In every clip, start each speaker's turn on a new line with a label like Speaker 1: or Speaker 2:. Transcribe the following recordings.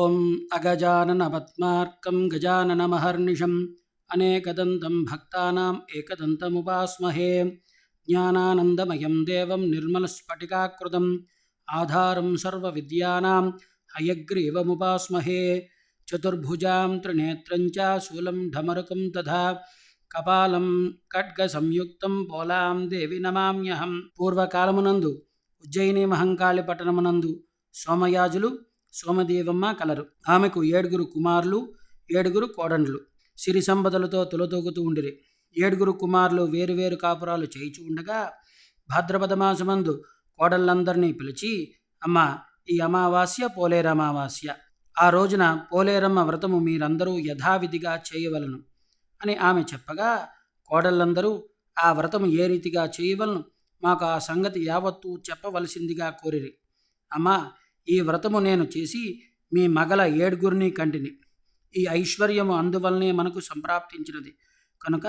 Speaker 1: ఓం అగజాననపద్మార్కం గజాననమహర్నిశం అనేకదంతం భక్తానాం ఏకదంతముపాస్మహే. జ్ఞానానందమయం దేవం నిర్మలస్ఫటికాకృతం ఆధారం సర్వవిద్యానాం హయగ్రీవముపాస్మహే. చతుర్భుజాం త్రినేత్రం చ శూలం ఢమరుకం తథా కపాలం ఖడ్గసంయుక్తం పోలాం దేవి నమామ్యహం. పూర్వకాలమునందు ఉజ్జయిని మహంకాళి పట్టణమునందు సోమయాజులు సోమదేవమ్మ కలరు. ఆమెకు 7 కుమారులు 7 కోడండ్లు. సిరి సంపదలతో తులతూగుతూ ఉండిరి. 7 కుమారులు వేరువేరు కాపురాలు చేయిచు ఉండగా భాద్రపద మాసమందు కోడళ్ళందరినీ పిలిచి, అమ్మ, ఈ అమావాస్య పోలేరమావాస్య. ఆ రోజున పోలేరమ్మ వ్రతము మీరందరూ యథావిధిగా చేయవలను అని ఆమె చెప్పగా, కోడళ్ళందరూ ఆ వ్రతము ఏ రీతిగా చేయవలను, మాకు ఆ సంగతి యావత్తూ చెప్పవలసిందిగా కోరిరి. అమ్మా, ఈ వ్రతము నేను చేసి మీ మగల 7 కంటిని. ఈ ఐశ్వర్యము అందువల్లనే మనకు సంప్రాప్తించినది కనుక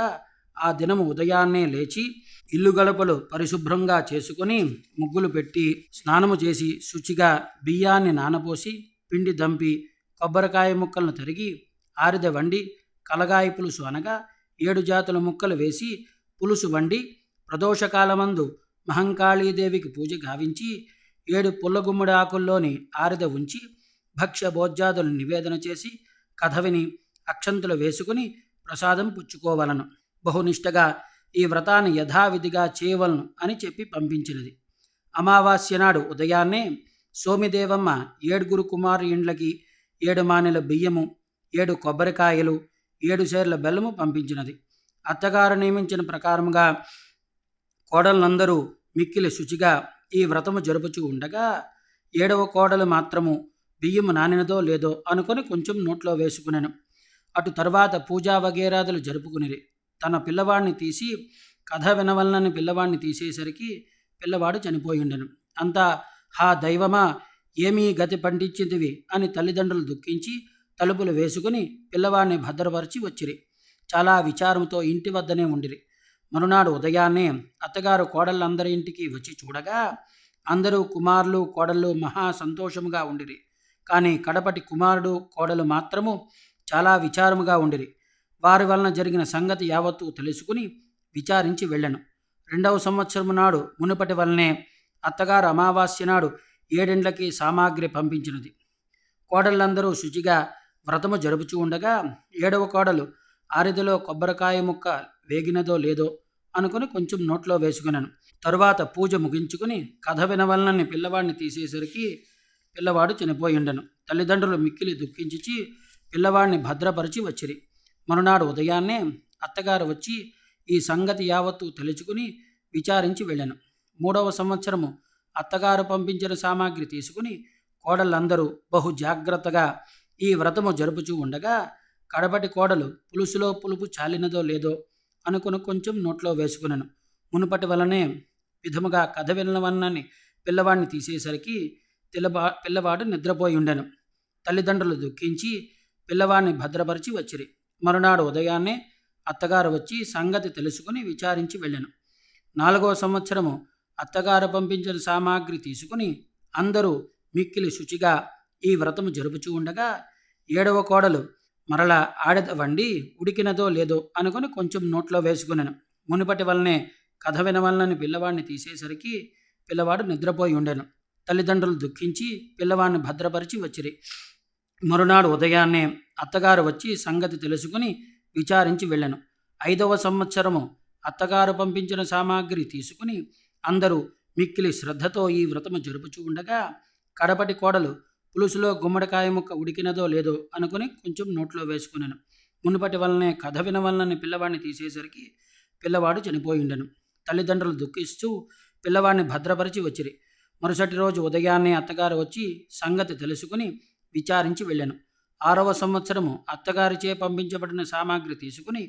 Speaker 1: ఆ దినము ఉదయాన్నే లేచి ఇల్లు గడపలు పరిశుభ్రంగా చేసుకుని ముగ్గులు పెట్టి స్నానము చేసి శుచిగా బియ్యాన్ని నానబోసి పిండి దంపి కొబ్బరికాయ ముక్కలను తరిగి ఆరిద వండి కలగాయ పులుసు అనగా 7 జాతుల ముక్కలు వేసి పులుసు వండి ప్రదోషకాలమందు మహంకాళీదేవికి పూజ గావించి 7 పుల్లగుమ్మడి ఆకుల్లోని ఆరిద ఉంచి భక్ష్య భోజ్యాదులు నివేదన చేసి కథ విని అక్షంతులు వేసుకుని ప్రసాదం పుచ్చుకోవలను. బహునిష్టగా ఈ వ్రతాన్ని యథావిధిగా చేయవలను అని చెప్పి పంపించినది. అమావాస్య నాడు ఉదయాన్నే సోమిదేవమ్మ 7 కుమారు ఇండ్లకి 7 మానెల బియ్యము 7 కొబ్బరికాయలు 7 సేర్ల బెల్లము పంపించినది. అత్తగారు నియమించిన ప్రకారముగా కోడళ్ళందరూ మిక్కిలి శుచిగా ఈ వ్రతము జరుపుచూ ఉండగా 7వ కోడలు మాత్రము బియ్యము నానినదో లేదో అనుకొని కొంచెం నోట్లో వేసుకునెను. అటు తర్వాత పూజా వగేరాదులు జరుపుకునిరి. తన పిల్లవాడిని తీసి కథ వినవలనని పిల్లవాడిని తీసేసరికి పిల్లవాడు చనిపోయిండెను. అంతా, హా దైవమా, ఏమీ గతి పండించిందివి అని తల్లిదండ్రులు దుఃఖించి తలుపులు వేసుకుని పిల్లవాడిని భద్రపరిచి వచ్చిరి. చాలా విచారంతో ఇంటి వద్దనే ఉండిరి. మరునాడు ఉదయాన్నే అత్తగారు కోడళ్ళందరి ఇంటికి వచ్చి చూడగా అందరూ కుమారులు కోడళ్ళు మహా సంతోషముగా ఉండిరి. కానీ కడపటి కుమారుడు కోడలు మాత్రము చాలా విచారముగా ఉండిరి. వారి వలన జరిగిన సంగతి యావత్తూ తెలుసుకుని విచారించి వెళ్ళను. 2వ సంవత్సరము నాడు మునుపటి వలనే అత్తగారు అమావాస్య నాడు 7 సామాగ్రి పంపించినది. కోడళ్ళందరూ శుచిగా వ్రతము జరుపుచూ ఉండగా 7వ కోడలు ఆరిదలో కొబ్బరికాయ ముక్క వేగినదో లేదో అనుకుని కొంచెం నోట్లో వేసుకున్నాను. తరువాత పూజ ముగించుకుని కథ వినవలనని పిల్లవాడిని తీసేసరికి పిల్లవాడు చనిపోయి ఉండను. తల్లిదండ్రులు మిక్కిలి దుఃఖించి పిల్లవాడిని భద్రపరిచి వచ్చిరి. మరునాడు ఉదయాన్నే అత్తగారు వచ్చి ఈ సంగతి యావత్తూ తెలుసుకుని విచారించి వెళ్ళాను. 3వ సంవత్సరము అత్తగారు పంపించిన సామాగ్రి తీసుకుని కోడళ్ళందరూ బహు జాగ్రత్తగా ఈ వ్రతము జరుపుచూ ఉండగా కడపటి కోడలు పులుసులో పులుపు చాలినదో లేదో అనుకుని కొంచెం నోట్లో వేసుకున్నాను. మునుపటి వలనే విధముగా కథ వినవలనని పిల్లవాడిని తీసేసరికి పిల్లవాడు నిద్రపోయి ఉండెను. తల్లిదండ్రులు దుఃఖించి పిల్లవాడిని భద్రపరిచి వచ్చిరి. మరునాడు ఉదయాన్నే అత్తగారు వచ్చి సంగతి తెలుసుకుని విచారించి వెళ్ళాను. 4వ సంవత్సరము అత్తగారు పంపించిన సామాగ్రి తీసుకుని అందరూ మిక్కిలి శుచిగా ఈ వ్రతము జరుపుచూ ఉండగా 7వ కోడలు మరలా ఆడద వండి ఉడికినదో లేదో అనుకుని కొంచెం నోట్లో వేసుకున్నాను. మునుపటి వలనే కథ వినవలనని పిల్లవాడిని తీసేసరికి పిల్లవాడు నిద్రపోయి ఉండెను. తల్లిదండ్రులు దుఃఖించి పిల్లవాడిని భద్రపరిచి వచ్చిరి. మరునాడు ఉదయాన్నే అత్తగారు వచ్చి సంగతి తెలుసుకుని విచారించి వెళ్ళాను. 5వ సంవత్సరము అత్తగారు పంపించిన సామాగ్రి తీసుకుని అందరూ మిక్కిలి శ్రద్ధతో ఈ వ్రతము జరుపుచూ ఉండగా కడపటి కోడలు పులుసులో గుమ్మడికాయ ముక్క ఉడికినదో లేదో అనుకుని కొంచెం నోట్లో వేసుకున్నాను. మునుపటి వలనే కథ వినవలనని పిల్లవాడిని తీసేసరికి పిల్లవాడు చనిపోయి ఉండెను. తల్లిదండ్రులు దుఃఖిస్తూ పిల్లవాడిని భద్రపరిచి వచ్చిరి. మరుసటి రోజు ఉదయాన్నే అత్తగారు వచ్చి సంగతి తెలుసుకుని విచారించి వెళ్ళాను. 6వ సంవత్సరము అత్తగారిచే పంపించబడిన సామాగ్రి తీసుకుని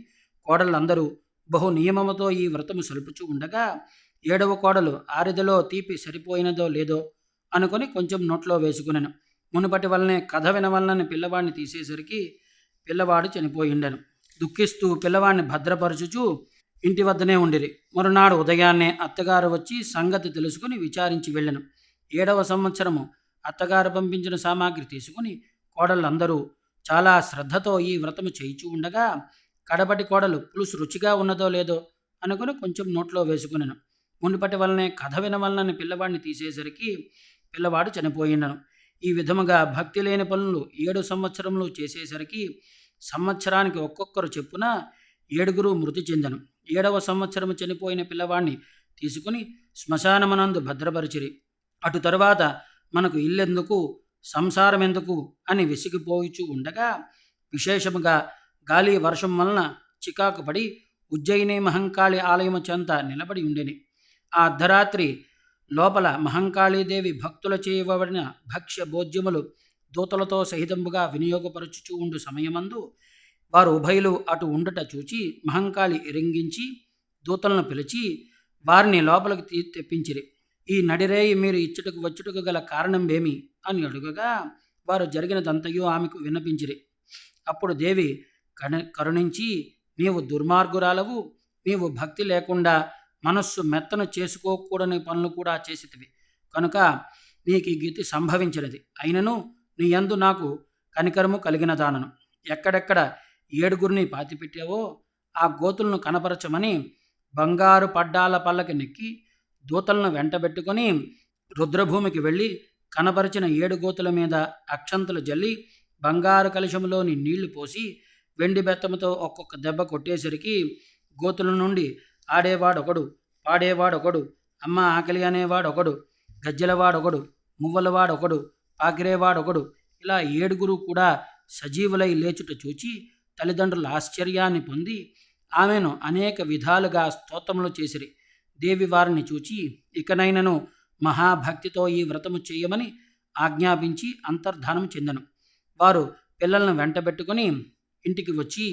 Speaker 1: కోడళ్ళందరూ బహు నియమముతో ఈ వ్రతము సలుపుచూ ఉండగా 7వ కోడలు ఆరిదలో తీపి సరిపోయినదో లేదో అనుకుని కొంచెం నోట్లో వేసుకున్నాను. మునుపటి వలనే కథ వినవలనని పిల్లవాడిని తీసేసరికి పిల్లవాడు చనిపోయి ఉండెను. దుఃఖిస్తూ పిల్లవాడిని భద్రపరచుచూ ఇంటి వద్దనే ఉండిరి. మరునాడు ఉదయాన్నే అత్తగారు వచ్చి సంగతి తెలుసుకుని విచారించి వెళ్ళను. 7వ సంవత్సరము అత్తగారు పంపించిన సామాగ్రి తీసుకుని కోడళ్ళందరూ చాలా శ్రద్ధతో ఈ వ్రతము చేయిచూ ఉండగా కడపటి కోడలు పులుసు రుచిగా ఉన్నదో లేదో అనుకుని కొంచెం నోట్లో వేసుకున్నాను. మునుపటి వలనే కథ వినవలనని పిల్లవాడిని తీసేసరికి పిల్లవాడు చనిపోయినను. ఈ విధముగా భక్తి లేని పనులు 7 సంవత్సరములు చేసేసరికి సంవత్సరానికి ఒక్కొక్కరు చెప్పున 7 మృతి చెందను. 7వ సంవత్సరము చనిపోయిన పిల్లవాడిని తీసుకుని శ్మశానమునందు భద్రపరిచిరి. అటు తరువాత మనకు ఇల్లెందుకు, సంసారం ఎందుకు అని విసిగిపోయిచూ ఉండగా విశేషముగా గాలి వర్షం వలన చికాకు పడి ఉజ్జయిని మహంకాళి ఆలయము చెంత నిలబడి ఉండెని. ఆ అర్ధరాత్రి లోపల మహంకాళీదేవి భక్తుల చేయబడిన భక్ష్య భోజ్యములు దూతలతో సహితంబుగా వినియోగపరచుచూ ఉండు సమయమందు వారు ఉభయులు అటు ఉండుట చూచి మహంకాళి ఎరింగించి దూతలను పిలిచి వారిని లోపలికి తెప్పించిరి. ఈ నడిరేయి మీరు ఇచ్చటకు వచ్చుటకు గల కారణమేమి అని అడుగగా వారు జరిగినదంతయో ఆమెకు విన్నపించిరి. అప్పుడు దేవి కరుణించి, నీవు దుర్మార్గురాలవు, నీవు భక్తి లేకుండా మనస్సు మెత్తను చేసుకోకూడని పనులు కూడా చేసితివి కనుక నీకు ఈ గతి సంభవించినది. అయినను నీ యందు నాకు కనికరము కలిగిన దానను. ఎక్కడెక్కడ 7 పాతిపెట్టావో ఆ గోతులను కనపరచమని బంగారు పడ్డాల పల్లకి నెక్కి దూతలను వెంటబెట్టుకొని రుద్రభూమికి వెళ్ళి కనపరిచిన 7 గోతుల మీద అక్షంతలు జల్లి బంగారు కలశములోని నీళ్లు పోసి వెండి బెత్తముతో ఒక్కొక్క దెబ్బ కొట్టేసరికి గోతుల నుండి ఆడేవాడొకడు, పాడేవాడొకడు, అమ్మ ఆకలి అనేవాడొకడు, గజ్జెలవాడొకడు, మువ్వలవాడొకడు, పాకిరేవాడొకడు, ఇలా 7 కూడా సజీవులై లేచుట చూచి తల్లిదండ్రుల ఆశ్చర్యాన్ని పొంది ఆమెను అనేక విధాలుగా స్తోత్రములు చేసిరి. దేవి వారిని చూచి ఇకనైనను మహాభక్తితో ఈ వ్రతము చేయమని ఆజ్ఞాపించి అంతర్ధానం చెందెను. వారు పిల్లలను వెంటబెట్టుకుని ఇంటికి వచ్చి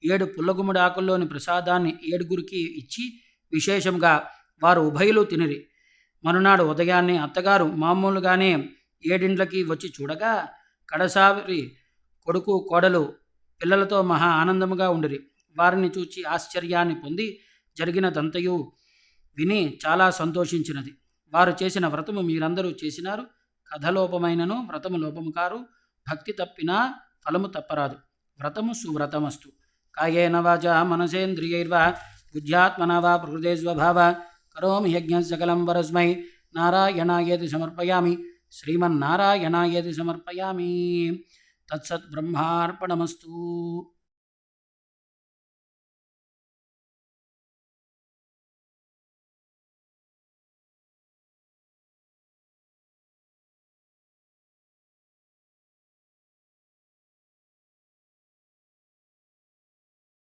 Speaker 1: 7 పుల్లగుమ్మడి ఆకుల్లోని ప్రసాదాన్ని 7 ఇచ్చి విశేషంగా వారు ఉభయులు తినిరి. మరునాడు ఉదయాన్నే అత్తగారు మామూలుగానే 7 వచ్చి చూడగా కడసారి కొడుకు కోడలు పిల్లలతో మహా ఆనందముగా ఉండిరి. వారిని చూచి ఆశ్చర్యాన్ని పొంది జరిగినదంతయు విని చాలా సంతోషించినది. వారు చేసిన వ్రతము మీరందరూ చేసినారు. కథలోపమైనను వ్రతము లోపము కారు. భక్తి తప్పినా ఫలము తప్పరాదు. వ్రతము సువ్రతమస్తు. కాయేన వాచా మనసేంద్రియైర్వా బుద్ధ్యాత్మనా వా ప్రకృతే స్వభావ కరోమి యజ్ఞం సకలం వరస్మై నారాయణాయేతి సమర్పయామి. శ్రీమన్నారాయణాయేతి సమర్పయామి. తత్సత్ బ్రహ్మార్పణమస్తు.